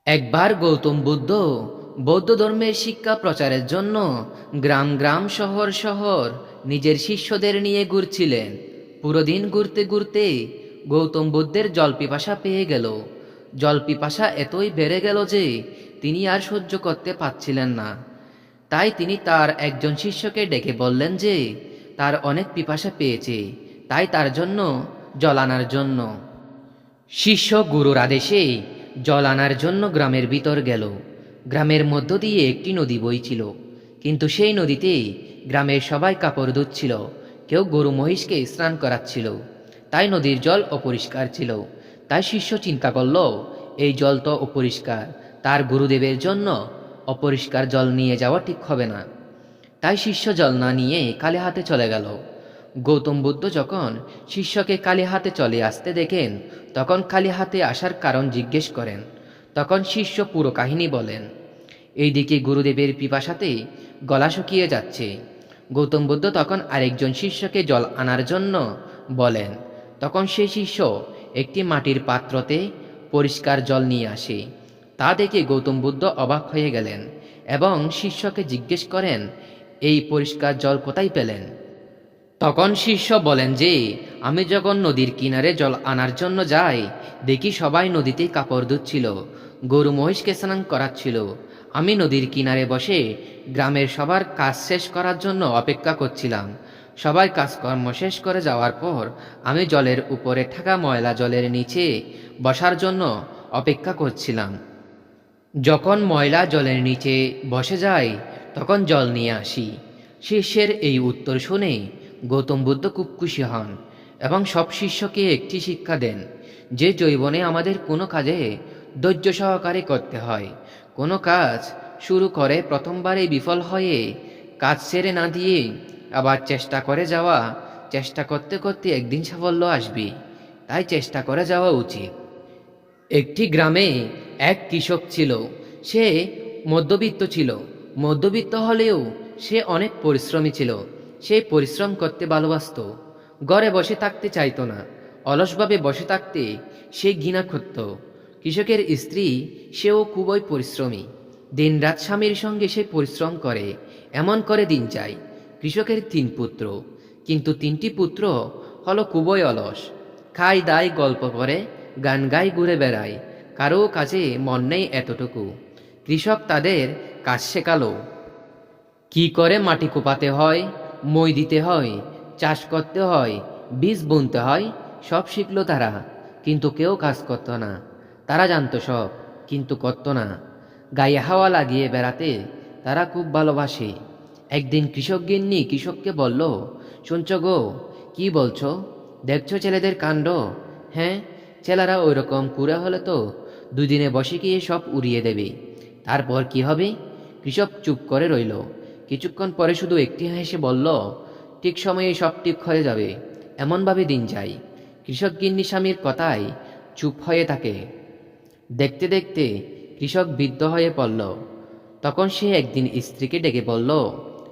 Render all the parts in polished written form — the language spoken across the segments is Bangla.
একবার গৌতম বুদ্ধ বৌদ্ধ ধর্মের শিক্ষা প্রচারের জন্য গ্রাম গ্রাম শহর শহর নিজের শিষ্যদের নিয়ে ঘুরছিলেন। পুরো দিন ঘুরতে ঘুরতে গৌতম বুদ্ধের জল পিপাসা পেয়ে গেল। জল পিপাসা এতই বেড়ে গেল যে তিনি আর সহ্য করতে পারছিলেন না। তাই তিনি তার একজন শিষ্যকে ডেকে বললেন যে তার অনেক পিপাসা পেয়েছে, তাই তার জন্য জল আনার জন্য। শিষ্য গুরুর আদেশে জল আনার জন্য গ্রামের ভিতর গেল। গ্রামের মধ্য দিয়ে একটি নদী বইছিল, কিন্তু সেই নদীতে গ্রামের সবাই কাপড় ধুচ্ছিল, কেউ গরু মহিষকে স্নান করাচ্ছিল। তাই নদীর জল অপরিষ্কার ছিল। তাই শিষ্য চিন্তা করল, এই জল তো অপরিষ্কার, তার গুরুদেবের জন্য অপরিষ্কার জল নিয়ে যাওয়া ঠিক হবে না। তাই শিষ্য জল না নিয়ে খালি হাতে চলে গেল। গৌতম বুদ্ধ যখন শিষ্যকে খালি হাতে চলে আসতে দেখেন, তখন খালি হাতে আসার কারণ জিজ্ঞেস করেন। তখন শিষ্য পুরো কাহিনী বলেন। এইদিকে গুরুদেবের পিপাসাতে গলা শুকিয়ে যাচ্ছে। গৌতম বুদ্ধ তখন আরেকজন শিষ্যকে জল আনার জন্য বলেন। তখন সেই শিষ্য একটি মাটির পাত্রতে পরিষ্কার জল নিয়ে আসে। তা দেখে গৌতম বুদ্ধ অবাক হয়ে গেলেন এবং শিষ্যকে জিজ্ঞেস করেন, এই পরিষ্কার জল কোথায় পেলেন? তখন শিষ্য বলেন যে, আমি যখন নদীর কিনারে জল আনার জন্য যাই, দেখি সবাই নদীতে কাপড় ধুচ্ছিল, গরু মহিষকে স্নান করাচ্ছিল। আমি নদীর কিনারে বসে গ্রামের সবার কাজ শেষ করার জন্য অপেক্ষা করছিলাম। সবাই কাজকর্ম শেষ করে যাওয়ার পর আমি জলের উপরে থাকা ময়লা জলের নিচে বসার জন্য অপেক্ষা করছিলাম। যখন ময়লা জলের নিচে বসে যায়, তখন জল নিয়ে আসি। শিষ্যের এই উত্তর শুনে গৌতম বুদ্ধ খুব খুশি হন এবং সব শিষ্যকে একটি শিক্ষা দেন যে জীবনে আমাদের কোনো কাজে ধৈর্য সহকারে করতে হয়। কোনো কাজ শুরু করে প্রথমবারে বিফল হয়ে কাজ ছেড়ে না দিয়ে আবার চেষ্টা করে যাওয়া, চেষ্টা করতে করতে একদিন সাফল্য আসবে। তাই চেষ্টা করে যাওয়া উচিত। একটি গ্রামে এক কৃষক ছিল। সে মধ্যবিত্ত ছিল। মধ্যবিত্ত হলেও সে অনেক পরিশ্রমী ছিল। সে পরিশ্রম করতে ভালোবাসতো। ঘরে বসে থাকতে চাইতো না। অলসভাবে বসে থাকতে সে ঘৃণা করত। কৃষকের স্ত্রী, সেও খুবই পরিশ্রমী। দিনরাত স্বামীর সঙ্গে সে পরিশ্রম করে। এমন করে দিন যায়। কৃষকের 3 পুত্র, কিন্তু 3টি পুত্র হলো খুবই অলস। খায় দায়, গল্প করে, গান গায়, ঘুরে বেড়ায়। কারো কাজে মন নেই এতটুকু। কৃষক তাদের কাজ শেখালো, কি করে মাটি কোপাতে হয়, মই দিতে হয়, চাষ করতে হয়, বীজ বুনতে হয়, সব শিখলো তারা। কিন্তু কেউ কাজ করত না। তারা জানতো সব, কিন্তু করত না। গায়ে হাওয়া লাগিয়ে বেড়াতে তারা খুব ভালোবাসে। একদিন কৃষক গিন্নি কৃষককে বলল, শুনছ গো, কি বলছো? দেখছো ছেলেদের কাণ্ড? হ্যাঁ, ছেলেরা ওই রকম কুড়ে হলে তো 2 দিনে বসে গিয়ে সব উড়িয়ে দেবে। তারপর কি হবে? কৃষক চুপ করে রইল। কিছুক্ষণ পরে শুধু একটি হেসে বলল, ঠিক সময়ে সব ঠিক হয়ে যাবে। এমনভাবে দিন যায়। কৃষক গিন্নি স্বামীর কথায় চুপ হয়ে থাকে। দেখতে দেখতে কৃষক বৃদ্ধ হয়ে পড়ল। তখন সে একদিন স্ত্রীকে ডেকে বলল,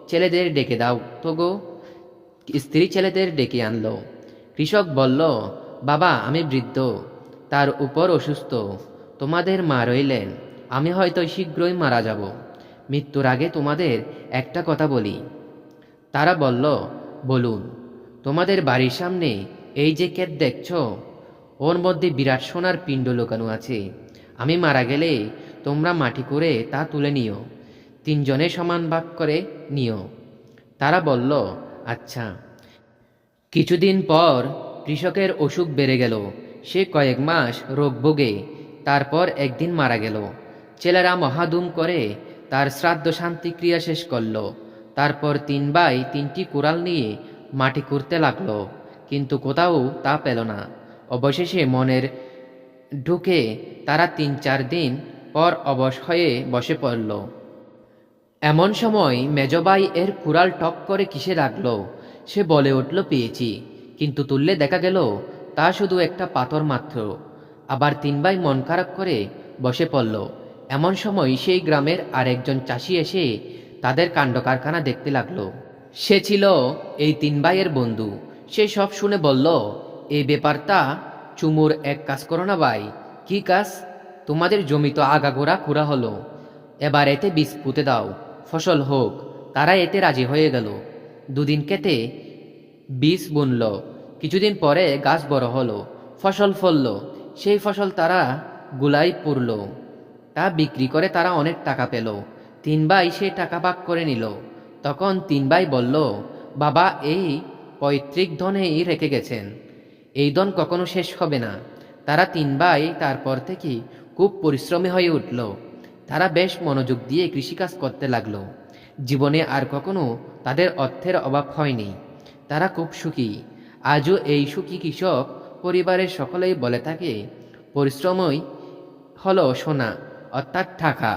ছেলেদের ডেকে দাও তো গো। স্ত্রী ছেলেদের ডেকে আনলো। কৃষক বলল, বাবা, আমি বৃদ্ধ, তার উপর অসুস্থ। তোমাদের মা রইলেন। আমি হয়তো শীঘ্রই মারা যাব। মৃত্যুর আগে তোমাদের একটা কথা বলি। তারা বলল, বলুন। তোমাদের বাড়ির সামনে এই যে ক্ষেত দেখছ, ওর মধ্যে বিরাট সোনার পিণ্ড লুকানো আছে। আমি মারা গেলে তোমরা মাটি করে তা তুলে নিও। 3 জনে সমান ভাগ করে নিও। তারা বলল, আচ্ছা। কিছুদিন পর কৃষকের অসুখ বেড়ে গেল। সে কয়েক মাস রোগ ভোগে। তারপর একদিন মারা গেল। ছেলেরা মহাধুম করে তার শ্রাদ্ধ শান্তিক্রিয়া শেষ করল। তারপর 3 ভাই 3টি কুড়াল নিয়ে মাটি খুঁড়তে লাগলো, কিন্তু কোথাও তা পেল না। অবশেষে মনের ঢুকে তারা 3-4 দিন পর অবশ হয়ে বসে পড়ল। এমন সময় মেজ ভাই এর কুড়াল টপ করে কিসে লাগলো। সে বলে উঠল, পেয়েছি। কিন্তু তুললে দেখা গেল তা শুধু একটা পাথর মাত্র। আবার 3 ভাই মন খারাপ করে বসে পড়ল। এমন সময় সেই গ্রামের আরেকজন চাষি এসে তাদের কাণ্ড কারখানা দেখতে লাগলো। সে ছিল এই 3 ভাইয়ের বন্ধু। সে সব শুনে বলল, এই ব্যাপারটা চুমুর, এক কাজ করো না ভাই। কি কাজ? তোমাদের জমি তো আগাগোড়া কুড়া হলো, এবার এতে বীজ পুঁতে দাও, ফসল হোক। তারা এতে রাজি হয়ে গেল। দুদিন কেটে বীজ বুনল। কিছুদিন পরে গাছ বড় হলো, ফসল ফলল। সেই ফসল তারা গুলাই পুরল। তা বিক্রি করে তারা অনেক টাকা পেল। তিন ভাই সেই টাকা ভাগ করে নিল। তখন তিন ভাই বলল, বাবা এই পৈতৃক ধনেই রেখে গেছেন, এই ধন কখনো শেষ হবে না। তারা তিন ভাই তারপর থেকে খুব পরিশ্রমী হয়ে উঠল। তারা বেশ মনোযোগ দিয়ে কৃষিকাজ করতে লাগলো। জীবনে আর কখনো তাদের অর্থের অভাব হয়নি। তারা খুব সুখী। আজও এই সুখী কৃষক পরিবারের সকলেই বলে থাকে, পরিশ্রমই হলো সোনা, অর্থাৎ টাকা।